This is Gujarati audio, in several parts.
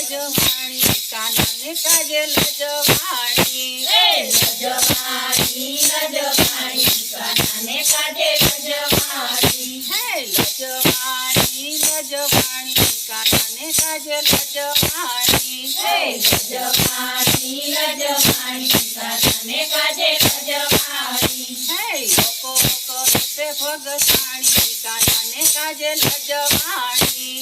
લજવાણી કાનાને કાજે લજવાણી લજવાણી લજવાણી કાનાને કાજે લજવાણી લજવાણી લજવાણી કાનાને કાજે લજવાણી લજવાણી લજવાણી કાનાને કાજે લજવાણી લોકો કહે ભગતાણી કાનાને કાજે લજવાણી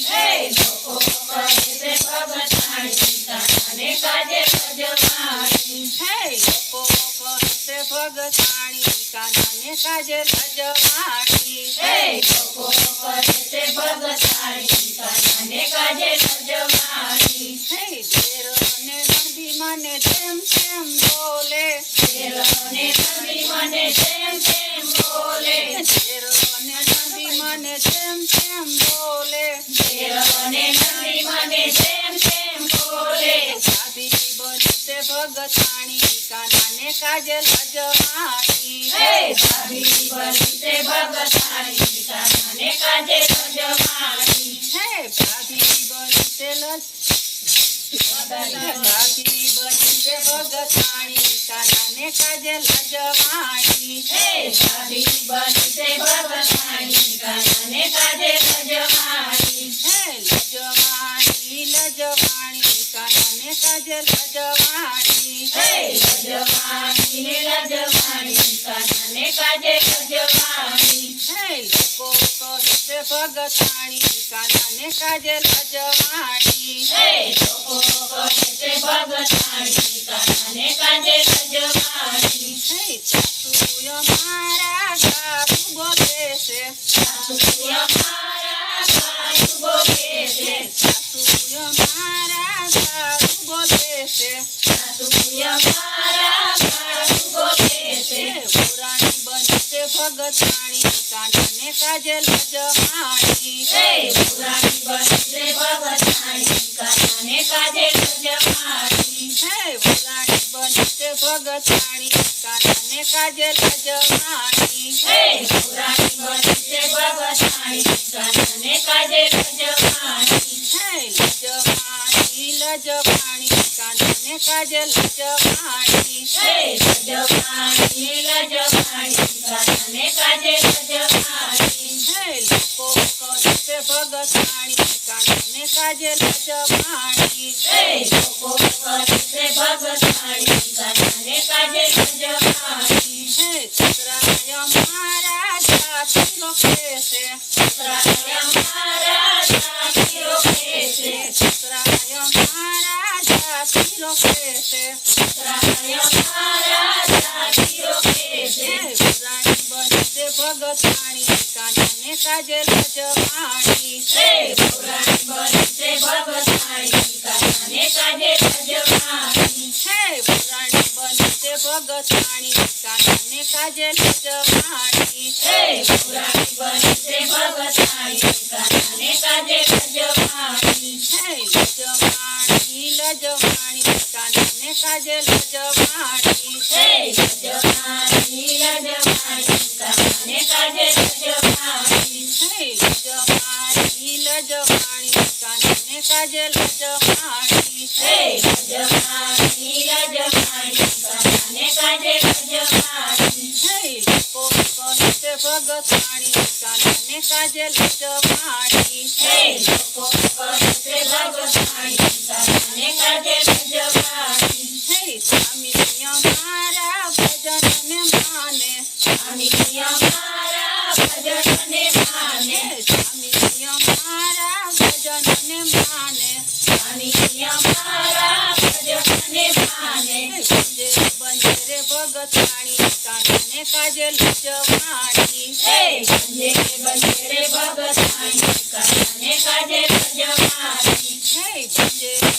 લોકો કહે ભગતાણી કાનાને કાજે લજવાણી લોકો કહે ભગતાણી કાનાને કાજે લજવાણી લોકો કહે ભગતાણી કાનાને કાજે લજવાણી દેરોને નંદી મને તેમ તેમ બોલે દેરોને નંદી મને તેમ તેમ બોલે દેરોને નંદી મને તેમ તેમ બોલે દેરોને નંદી મને તેમ તેમ બોલે ભાભી બનતે ભગતાણી કાનાને કાજે લજવાણી ભાભી બનતે ભગતાણી કાનાને કાજે લજવાણી ભાભી બનતે ભાભી બનતે ભગતાણી કાનાને કાજે લજવાણી ભાભી બનતે ભગતાણી કાનાને કાજે લજવાણી લજવાણી લજવાણી કાનાને કાજે લજવાણી લજવાણી લજવાણી કાનાને કાજે લજવાણી લોકો કહે ભગતાણી કાનાને કાજે લજવાણી લોકો કહે ભગતાણી કાનાને કાજે લજવાણી સાસુ મારા ગાવું બોલે છે સાસુ અમારા ગાયું બોલે છે સાસુ મારા ગાવું બોલે છે સાસુ અમારા ગાયું બોલે છે પુરાણી બનતે ભગતાણી કાનાને કાજે લજવાણી પુરાણી બનતે ભગતાણી કાનાને કાજે લજવાણી પુરાણી બનતે ભગતાણી કાનાને કાજે લજવાણી પુરાણી બનતે ભગતાણી કાનાને કાજે લજવાણી લજવાણી લજવાણી કાનાને કાજે લજવાણી લજવાણી લજવાણી કાનાને કાજે લજવાણી લોકો કહે ભગતાણી કાનાને કાજે લજવાણી લોકો કહે ભગતાણી કાનાને કાજે લજવાણી સસરાય મારા જાતિ રોકે છે સસરાય અમારા જાતિ રોકે છે સસરાય મારા જાતિ રોકે છે સસરાય અમારા જાતિ રોકે છે પુરાણી બનતે ભગતાણી કાનાને કાજે લજવાણી પુરાણી બનતે ભગતાણી કાનાને કાજે લજવાણી પુરાણી બનતે ભગતાણી કાનાને કાજે લજવાણી પુરાણી બનતે ભગતાણી કાનાને કાજે લજવાણી લજવાણી લજવાણી કાનાને કાજે લજવાણી લજવાણી લજવાણી કાનાને કાજે લજવાણી લજવાણી લજવાણી કાનાને કાજે લજવાણી લજવાણી લજવાણી કાનાને કાજે લજવાણી લોકો કહે ભગતાણી કાનાને કાજે લજવાણી લોકો કહે ભગતાણી કાનાને કાજે લજવાણી સ્વામી અમારા ભજનને માને સ્વામી અમારા ભજનને માને સ્વામી અમારા ભજનને માને સ્વામી અમારા ભજનને માને બંજરે ભગતાણી કાનાને કાજે લજવાણી બંજરે બંજરે ભગતાણી કાનાને કાજે લજવાણી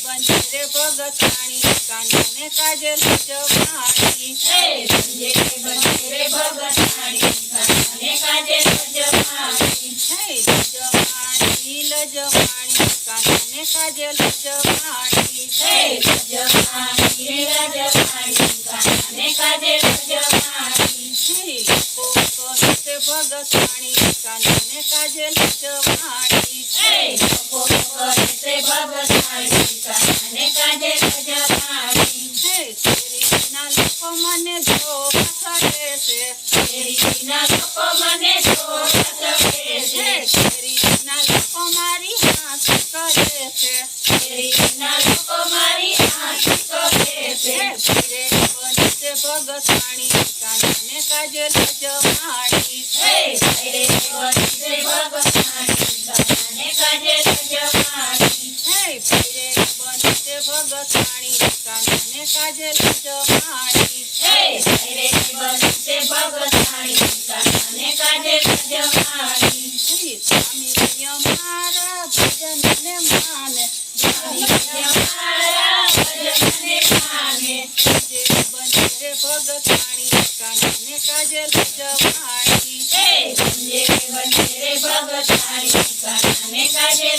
બંજરે ભગતાણી કાનાને કાજે લજવાણી બંજરે બંજરે ભગતાણી કાનાને કાજે લજવાણી લજવાણી લજવાણી કાનાને કાજે લજવાણી લજવાણી લજવાણી કાનાને કાજે લજવાણી લોકો કહે ભગતાણી કાનાને કાજે લજવાણી લોકો કહે ભગતાણી કાનાને શેરીના લોકો મારી આંખી કહે છે. ફીરે બનશે ભગતાણી કાનાને કાજલ જમાણી. હે ફેરે બનશે ભગતાણી કાનાને કાજે જમાણી. હે ફીરે બનશે ભગતાણી કાનાને કાજલ જમાણી. હે ફેરે બનશે ભગતાણી કાનાને કાજે જમાણી. સ્વામી અમારા ભજનને માને અમારા ભજનને માને. જે બનશે ભગતાણી કાનાને કાજલ જમાણી. હે સંજે બનશે ભગતાણી કાનાને કાજે